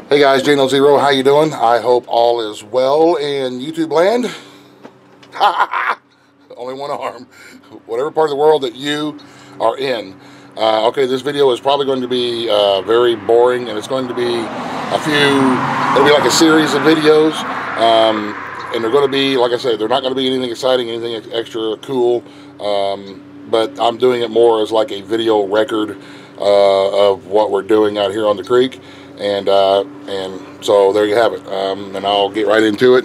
Hey guys, Jano0, how you doing? I hope all is well in YouTube land. Only one arm. Whatever part of the world that you are in. Okay, this video is probably going to be very boring, and it's going to be it'll be like a series of videos. And they're going to be, like I said, they're not going to be anything exciting, anything extra cool. But I'm doing it more as like a video record of what we're doing out here on the creek. And so there you have it, and I'll get right into it.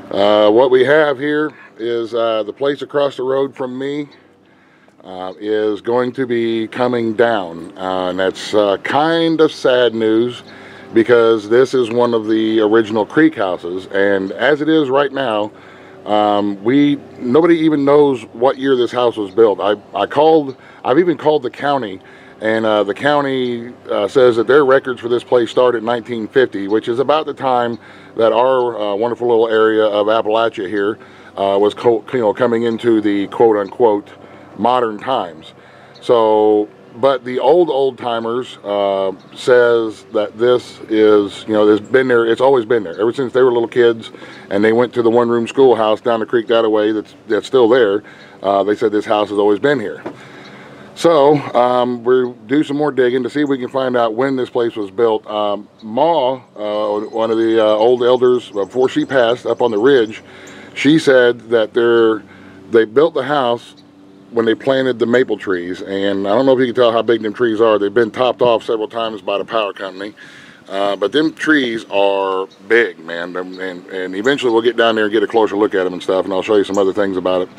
What we have here is the place across the road from me is going to be coming down, and that's kind of sad news, because this is one of the original creek houses, and as it is right now, nobody even knows what year this house was built. I've even called the county. And the county says that their records for this place started in 1950, which is about the time that our wonderful little area of Appalachia here was coming into the quote-unquote modern times. So, but the old timers says that this is, it's been there, it's always been there ever since they were little kids, and they went to the one-room schoolhouse down the creek that way that's still there. They said this house has always been here. So we'll do some more digging to see if we can find out when this place was built. Ma, one of the old elders, before she passed, up on the ridge, she said that they built the house when they planted the maple trees. And I don't know if you can tell how big them trees are. They've been topped off several times by the power company. But them trees are big, man. And eventually we'll get down there and get a closer look at them and stuff, and I'll show you some other things about it.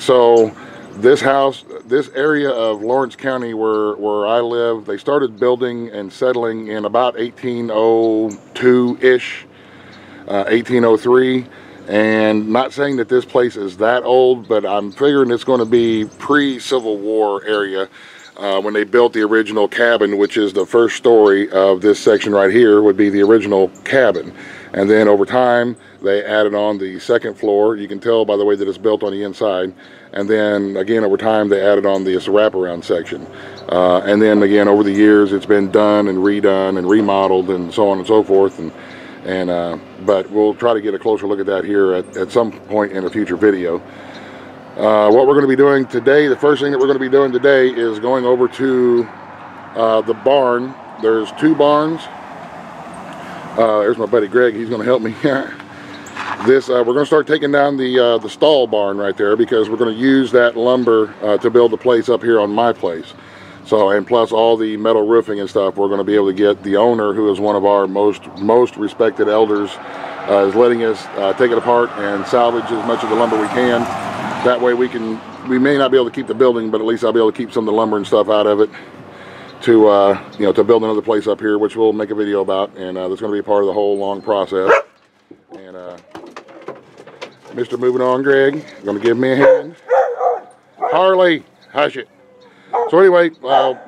So this house, this area of Lawrence County where I live, they started building and settling in about 1802-ish, 1803. And not saying that this place is that old, but I'm figuring it's going to be pre-Civil War area when they built the original cabin, which is the first story of this section right here, would be the original cabin. And then over time, they added on the second floor. You can tell by the way that it's built on the inside. And then again, over time, they added on this wraparound section. And then again, over the years, it's been done and redone and remodeled and so on and so forth. But we'll try to get a closer look at that here at some point in a future video. What we're going to be doing today, the first thing that we're going to be doing today is going over to the barn. There's two barns. There's my buddy Greg. He's going to help me. We're going to start taking down the stall barn right there, because we're going to use that lumber to build the place up here on my place. So, and plus all the metal roofing and stuff, we're going to be able to get the owner, who is one of our most respected elders, is letting us take it apart and salvage as much of the lumber we can. That way we may not be able to keep the building, but at least I'll be able to keep some of the lumber and stuff out of it to to build another place up here, which we'll make a video about, and that's going to be a part of the whole long process. And Mr. Moving On Greg, going to give me a hand. Harley, hush it. So anyway,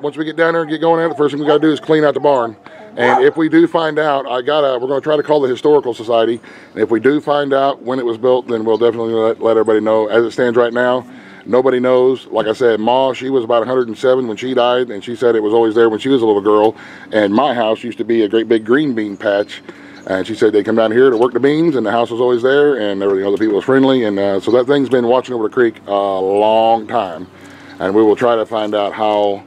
once we get down there and get going at it, the first thing we got to do is clean out the barn. And if we do find out, we're going to try to call the Historical Society. And if we do find out when it was built, then we'll definitely let everybody know. As it stands right now, nobody knows. Like I said, Ma, she was about 107 when she died, and she said it was always there when she was a little girl. And my house used to be a great big green bean patch. And she said they'd come down here to work the beans, and the house was always there, and everything, other people was friendly. And so that thing's been watching over the creek a long time. And we will try to find out how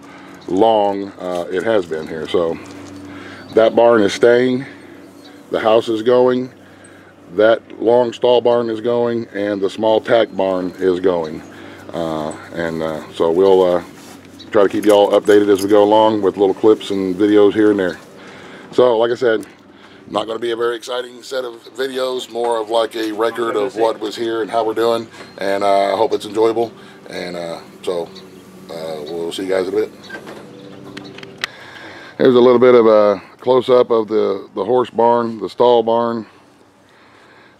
long it has been here. So that barn is staying, the house is going, that long stall barn is going, and the small tack barn is going. So we'll try to keep y'all updated as we go along with little clips and videos here and there. So like I said, not going to be a very exciting set of videos, more of like a record of what was here and how we're doing, and I hope it's enjoyable. And so we'll see you guys in a bit. Here's a little bit of a close-up of the horse barn, the stall barn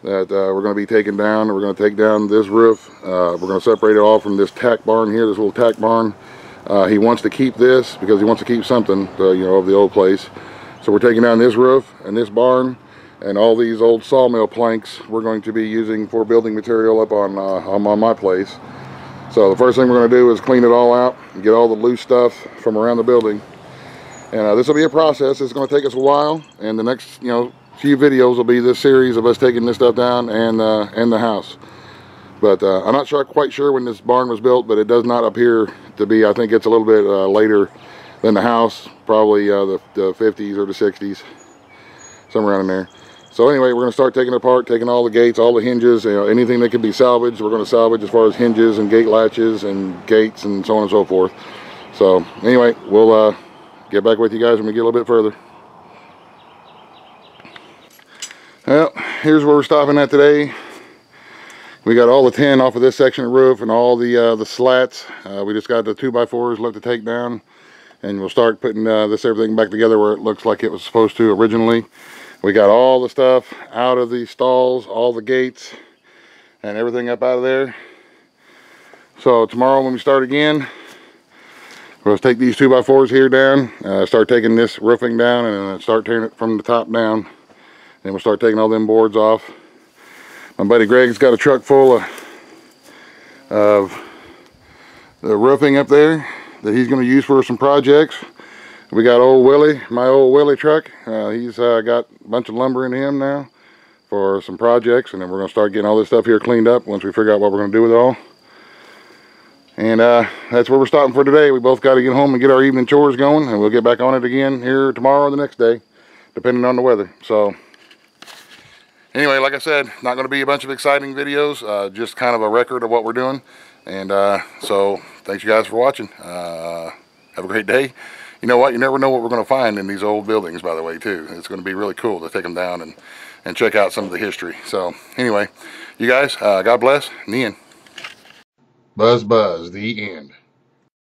that we're going to be taking down. We're going to take down this roof. We're going to separate it all from this tack barn here, this little tack barn. He wants to keep this because he wants to keep something, of the old place. So we're taking down this roof and this barn, and all these old sawmill planks we're going to be using for building material up on my place. So the first thing we're going to do is clean it all out and get all the loose stuff from around the building. And this will be a process. It's going to take us a while, and the next, few videos will be this series of us taking this stuff down and the house. But I'm not quite sure when this barn was built, but it does not appear to be. I think it's a little bit later than the house, probably the 50s or the 60s, somewhere around in there. So anyway, we're going to start taking it apart, taking all the gates, all the hinges, anything that can be salvaged, we're going to salvage as far as hinges and gate latches and gates and so on and so forth. So anyway, we'll get back with you guys when we get a little bit further. Well, here's where we're stopping at today. We got all the tin off of this section of roof and all the slats. We just got the 2x4s left to take down, and we'll start putting everything back together where it looks like it was supposed to originally. We got all the stuff out of the stalls, all the gates, and everything up out of there. So tomorrow when we start again, we'll take these 2x4s here down, start taking this roofing down, and start tearing it from the top down. Then we'll start taking all them boards off. My buddy Greg's got a truck full of the roofing up there that he's going to use for some projects. We got old Willie, my old Willie truck. He's got a bunch of lumber in him now for some projects, and then we're going to start getting all this stuff here cleaned up once we figure out what we're going to do with it all. And that's where we're stopping for today. We both got to get home and get our evening chores going, and we'll get back on it again here tomorrow or the next day, depending on the weather. So anyway, like I said, not going to be a bunch of exciting videos, just kind of a record of what we're doing. And so thanks you guys for watching. Have a great day. You know what? You never know what we're going to find in these old buildings, by the way, too. It's going to be really cool to take them down and check out some of the history. So anyway, you guys, God bless. In the end. Buzz, buzz, the end.